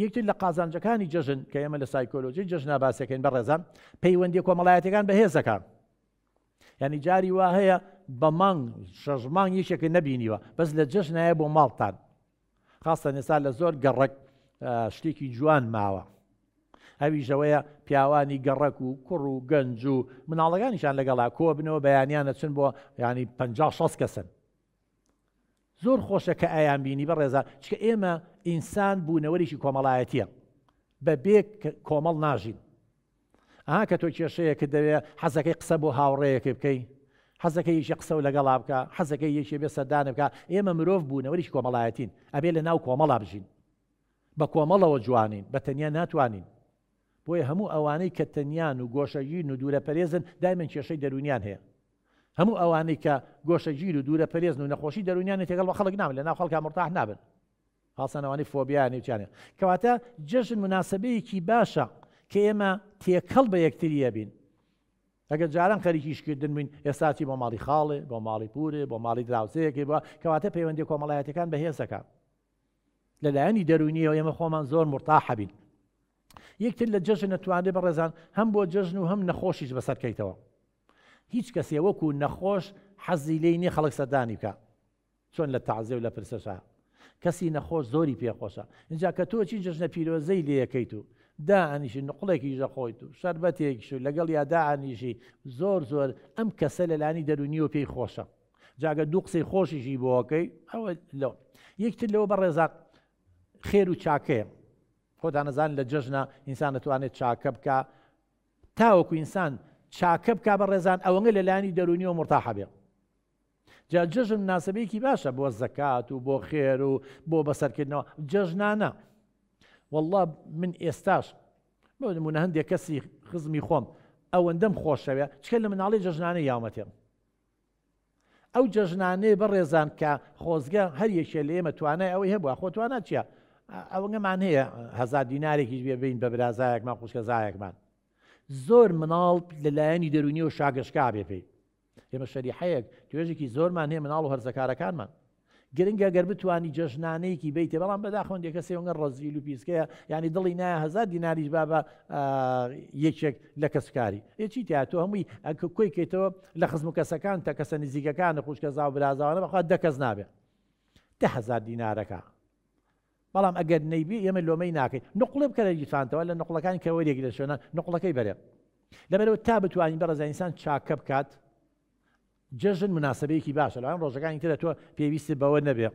یەکتر لە قازانجەکانی جەژن کە ئێمە لە سایکۆلۆژی جەژنا باسەکەین بەڕێزان پەیوەندی کۆمەڵایەتەکان بەهێزەکان یعنی جاری وا هەیە بە مانگ 6 مانگ یەکێک نەبینیوە بەس لە جەژنایە بۆ ماڵتان خاستە ئێستا لە زۆر گەڕک شتێکی جوان ماوە هەویژەوەیە پیاوانی گەڕک و کوڕ و گەنج و مناڵەکانیشان لەگەڵا کۆ بنەوە بەیانیانە چن بۆ ینی 50-60 کەسن زۆر خۆشە کە ئایان بینی بەڕێزان چکە ئێمە ئینسان بوونەوەریشی کۆمەڵایەتیە بە بێ کۆمەڵ ناژین ئەها کە تۆ کێشەیەکە دەوێت حەزەکەی قسە بۆ هاوڕێیەکە بکەی حەزەکەی یەکی قسە و لەگەڵا بکە حەزەکەی یەکێ بێ سەردانە بکە ئێمە مرۆڤ بوونەوەریشی کۆمەڵایەتین ئەبێ لە ناو کۆمەڵا بژین بە کۆمەڵەوە جوانین بە تەنیا ناتوانین بۆیە هەموو ئەوانەی کە تەنیان و گۆشەگیر و دوورە پەرێزن دایمەن کێشەی دەرونیان هەیە هەموو ئەوانەی کە گۆشەگیر و دوورە پەرێزن و نەخۆشی دەرونیان تێگەڵ بە خەڵک نابن لە ناو خەڵکا مرتاح نابن خاصەن ئەوانەی فۆبیانی وچیانێ کەواتە جەژن مناسبەیەکی باشە کە ئێمە تێکەڵ بە یەکتریە بین ئەگەر جاران خەریکیشکردن بووین ئێستاچی بۆ ماڵی خاڵێ بۆ ماڵی پورێ بۆ ماڵی دراوسەیەکی بووە کەواتە پەیوەندی کۆمەڵایەتەکان بەهێزەکە لەلایەنی دەرونیەوە ئێمە خۆمان زۆر مرتاح بین یەکتر لە جەژن نەتوانێت بەڕێزان هەم بۆ جەژن و هەم نەخۆشیش بەسەرکەیتەوە هیچ کەسێ وەکو نەخۆش حەزی لێی نییە خەڵک سەردانی بکە چۆن لە تەعزیە و لە پرسەشە کەسی نەخۆش زۆری پێخۆشە اینجا کە تۆ چی جەژنە پیرۆزەی لێ یەکەیت و دائنیشی نقڵێکی ژەخۆیت و شەربەتێکیش و لەگەڵ یا دائنیشی زۆر ئەم کەسە لەلانی دەرونی و پێی خۆشە جاگە دوو قسەی خۆشیشی بۆکەی ئەوە لەو یەکتر لەوە بەڕێزان خێر و چاکەیە خۆتان نەزانن لە جەژنە ئینسان دەتوانێت چاکە بکە تاوەکو ئینسان چاکە بکە بەڕێزان ئەوەنگە لەلایەنی دەرونیەوە مرتاحە بێ جا جەژن مناسبەیەکی باشە بۆ زەکات و بۆ خێر و بۆ بەسەرکردنەوە جەژنانە والله من ئێستاش بۆ نمونە هەندێک کەسی خزمی خۆم ئەوەندەم خۆشەوێ چکە لە مناڵی جەژنانەی یاومەتێ ئەو جەژنانەیە بەڕێزان کە خۆزگە هەر یەکێ لە ئێمە توانای ئەوەی هەبووە خۆ توانات چییە ئەوەنگەمان هەیە 1000 دینارێکیش بێ بین بە برازایەکمان خوشکەزایەکمان زۆر مناڵ لەلایەنی دەرونی و شاگەشکا بێ پێی ئێمە شەریحەیەک توێژێکی زۆرمان هەیە مناڵ و هەرزەکارەکانمان گرنگە گەر بتوانی جەژنانەیەکی بیتێ بەڵام بەداخەوەندێک کەسێ وەنگە ڕەزیل و پیسکەیە یعنی دڵی نایە 1000 دیناریش با بە یەکێک لە کەسکاری چی تیا تۆ هەمووی کۆی کەیتەوە لە خزم و کەسەکان تا کەسە نزیکەکانە خوشکەزا و برازاوانە بەخوات 10 کەس نابێ 10,000 دینارەکە بەڵام ئەگەر نەیبی ئێمە لۆمەی ناکەین نقڵێ بکە لە گیرفانتەوە لە نقڵەکانی کە وەرێک لە شوێنە نقڵەکەی بەرێ لەبەرەوە تا بتوانین بەڕێزە ئینسان چاکە بکات جەژن مناسبەیەکی باشە لەوان ڕۆژەکانی ترە تۆ پێویستی بەوە نەبێ